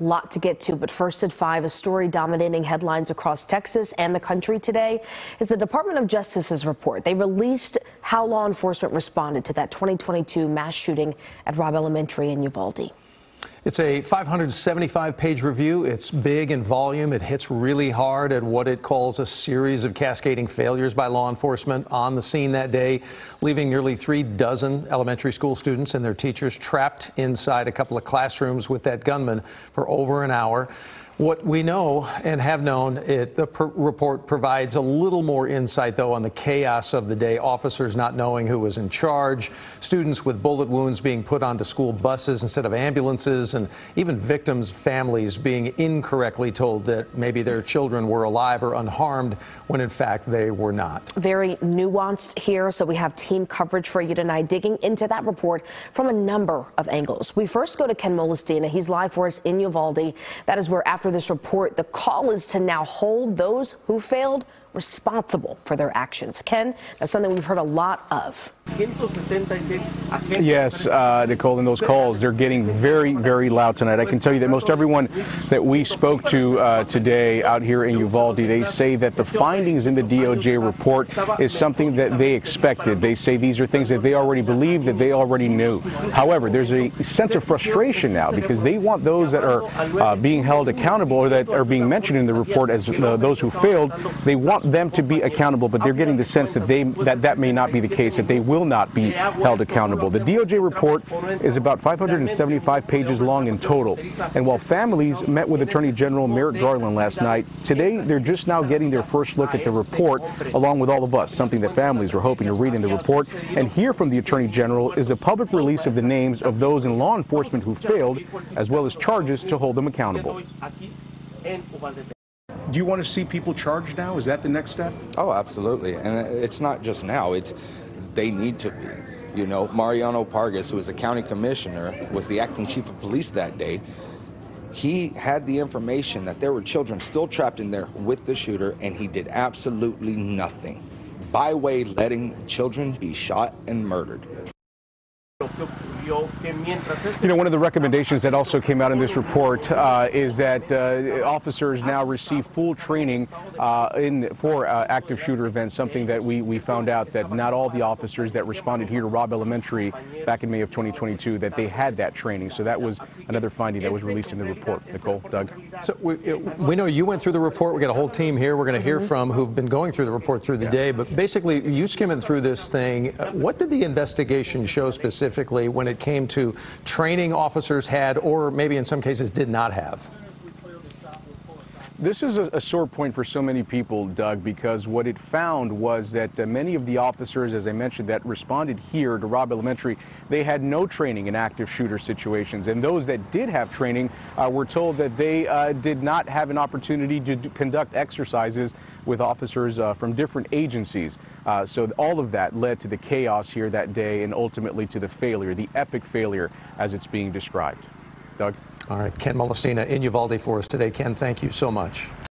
A lot to get to, but first at 5, a story dominating headlines across Texas and the country today is the Department of Justice's report. They released how law enforcement responded to that 2022 mass shooting at Robb Elementary in Uvalde. It's a 575-page review. It's big in volume. It hits really hard at what it calls a series of cascading failures by law enforcement on the scene that day, leaving nearly 3 dozen elementary school students and their teachers trapped inside a couple of classrooms with that gunman for over an hour. What we know and have known, the report provides a little more insight, though, on the chaos of the day. Officers not knowing who was in charge, students with bullet wounds being put onto school buses instead of ambulances, and even victims' families being incorrectly told that maybe their children were alive or unharmed when, in fact, they were not. Very nuanced here, so we have team coverage for you tonight, digging into that report from a number of angles. We first go to Ken Molestina. He's live for us in Uvalde. That is where, after this report, the call is to now hold those who failed responsible for their actions. Ken, that's something we've heard a lot of. Yes, Nicole, and those calls, they're getting very, very loud tonight. I can tell you that most everyone that we spoke to today out here in Uvalde, they say that the findings in the DOJ report is something that they expected. They say these are things that they already believed, that they already knew. However, there's a sense of frustration now because they want those that are being held accountable or that are being mentioned in the report as those who failed, they want them to be accountable, but they're getting the sense that that may not be the case, that they will not be held accountable. The DOJ report is about 575 pages long in total, and while families met with Attorney General Merrick Garland last night, today they're just now getting their first look at the report, along with all of us. Something that families are hoping to read in the report and hear from the Attorney General is a public release of the names of those in law enforcement who failed, as well as charges to hold them accountable. Do you want to see people charged now? Is that the next step? Oh, absolutely. And it's not just now. They need to be. You know, Mariano Pargas, who is a county commissioner, was the acting chief of police that day. He had the information that there were children still trapped in there with the shooter, and he did absolutely nothing, by way letting children be shot and murdered. You know, one of the recommendations that also came out in this report is that officers now receive full training for active shooter events, something that we found out that not all the officers that responded here to Robb Elementary back in May of 2022, that they had that training. So that was another finding that was released in the report. Nicole, Doug? So we know you went through the report. We got a whole team here we're going to hear from who've been going through the report through the day. But basically, you skimming through this thing, what did the investigation show specifically when it came to training officers had, or maybe in some cases did not have? This is a sore point for so many people, Doug, because what it found was that many of the officers, as I mentioned, that responded here to Robb Elementary, they had no training in active shooter situations. And those that did have training were told that they did not have an opportunity to conduct exercises with officers from different agencies. So all of that led to the chaos here that day and ultimately to the failure, the epic failure as it's being described. Doug? All right, Ken Molestina in Uvalde for us today. Ken, thank you so much.